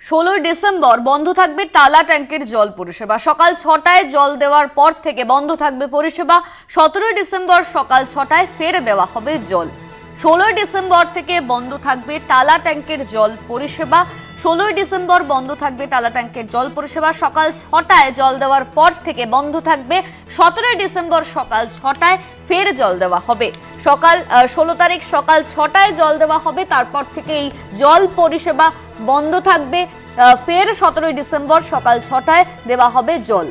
16 December বন্ধ থাকবে টালা ট্যাঙ্কের জল পরিষেবা। সকাল 6টায় জল দেওয়ার পর থেকে বন্ধ থাকবে পরিষেবা। 17 ডিসেম্বর সকাল 6টায় ফের দেওয়া হবে জল। 16 ডিসেম্বর থেকে বন্ধ থাকবে টালা ট্যাঙ্কের জল পরিষেবা। 16 ডিসেম্বর বন্ধ থাকবে টালা ট্যাঙ্কের জল পরিষেবা। সকাল 6টায় জল দেওয়ার পর থেকে বন্ধ থাকবে। 17 ডিসেম্বর সকাল 6টায় ফের জল দেওয়া হবে। 16 তারিখ সকাল 6টায় জল দেওয়া হবে, তারপর থেকে এই জল পরিষেবা বন্ধ থাকবে। ফের 17 ডিসেম্বর সকাল 6টায় দেওয়া হবে জল।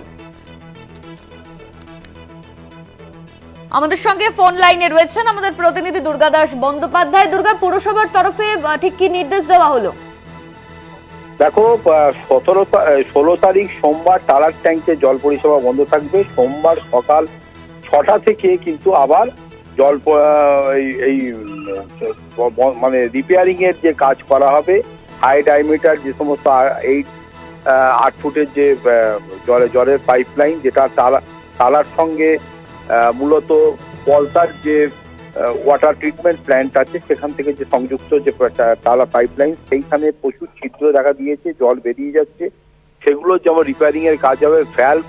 আমাদের সঙ্গে ফোন লাইনে রয়েছেন আমাদের প্রতিনিধি দুর্গা দাস বন্দ্যোপাধ্যায়। দুর্গা, পুরসভার তরফে ঠিক কি নির্দেশ দেওয়া হলো? দেখো, 16 তারিখ সোমবার টালার ট্যাঙ্কে জল পরিষেবা বন্ধ থাকবে। সোমবার সকাল 6টা থেকে কিন্তু আবার জল এই মানে রিপেয়ারিং এর যে কাজ করা হবে, হাই ডায়ামিটার যে সমস্ত 8 ফুটের যে জলের পাইপলাইন, যেটা টালার সঙ্গে মূলত পলতার যে ওয়াটার ট্রিটমেন্ট প্ল্যান্ট আছে সেখান থেকে যে সংযুক্ত যে টালা পাইপলাইন, সেইখানে প্রচুর ছিদ্র দেখা দিয়েছে, জল বেরিয়ে যাচ্ছে। সেগুলো যেমন রিপেয়ারিং এর কাজ হবে, ভ্যালভ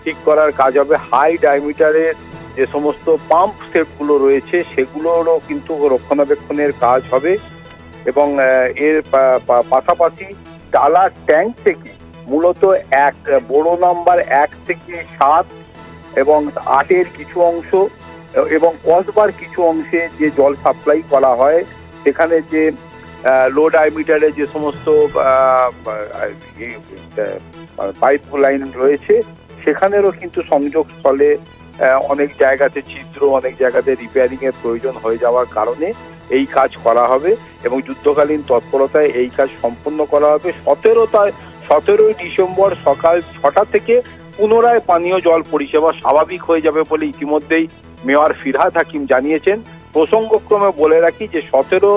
ঠিক করার কাজ হবে, হাই ডায়ামিটারের যে সমস্ত পাম্প সেটগুলো রয়েছে সেগুলোরও কিন্তু রক্ষণাবেক্ষণের কাজ হবে। এবং এর পাশাপাশি টালা ট্যাঙ্ক থেকে মূলত বড় নাম্বার 1 থেকে 7 এবং 8-এর কিছু অংশ এবং কসবার কিছু অংশে যে জল সাপ্লাই করা হয়, সেখানে যে লো ডায়ামিটারে যে সমস্ত পাইপ লাইন রয়েছে সেখানেরও কিন্তু সংযোগস্থলে অনেক জায়গাতে ছিদ্র, অনেক জায়গাতে রিপেয়ারিং এর প্রয়োজন হয়ে যাওয়ার কারণে এই কাজ করা হবে এবং যুদ্ধকালীন তৎপরতায় এই কাজ সম্পন্ন করা হবে। 17 ডিসেম্বর সকাল 6টা থেকে পুনরায় পানীয় জল পরিষেবা স্বাভাবিক হয়ে যাবে বলে ইতিমধ্যেই মেয়র ফিরহাদ হাকিম জানিয়েছেন। প্রসঙ্গক্রমে বলে রাখি যে 17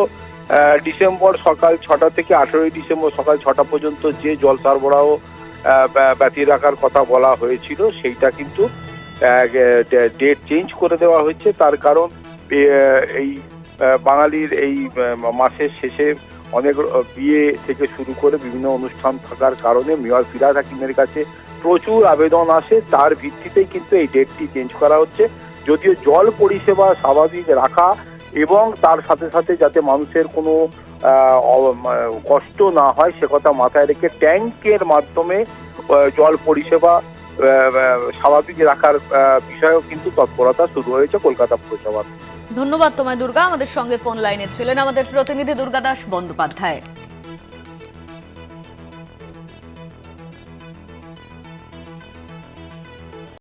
ডিসেম্বর সকাল 6টা থেকে 18 ডিসেম্বর সকাল 6টা পর্যন্ত যে জল সরবরাহ ব্যতিত রাখার কথা বলা হয়েছিল, সেইটা কিন্তু ডেট চেঞ্জ করে দেওয়া হয়েছে। তার কারণ এই বাঙালির এই মাসের শেষে অনেক বিয়ে থেকে শুরু করে বিভিন্ন অনুষ্ঠান থাকার কারণে মেয়র ফিরহাদ হাকিমের কাছে প্রচুর আবেদন আসে, তার ভিত্তিতেই কিন্তু এই ডেটটি চেঞ্জ করা হচ্ছে। যদিও জল পরিষেবা স্বাভাবিক রাখা এবং তার সাথে সাথে যাতে মানুষের কোনো কষ্ট না হয় সে কথা মাথায় রেখে ট্যাঙ্কের মাধ্যমে জল পরিষেবা স্বাভাবিক রাখার বিষয়েও কিন্তু তৎপরতা শুরু হয়েছে কলকাতা পুরসভার। ধন্যবাদ তোমায় দুর্গা। আমাদের সঙ্গে ফোন লাইনে ছিলেন আমাদের প্রতিনিধি দুর্গা দাস বন্দ্যোপাধ্যায়।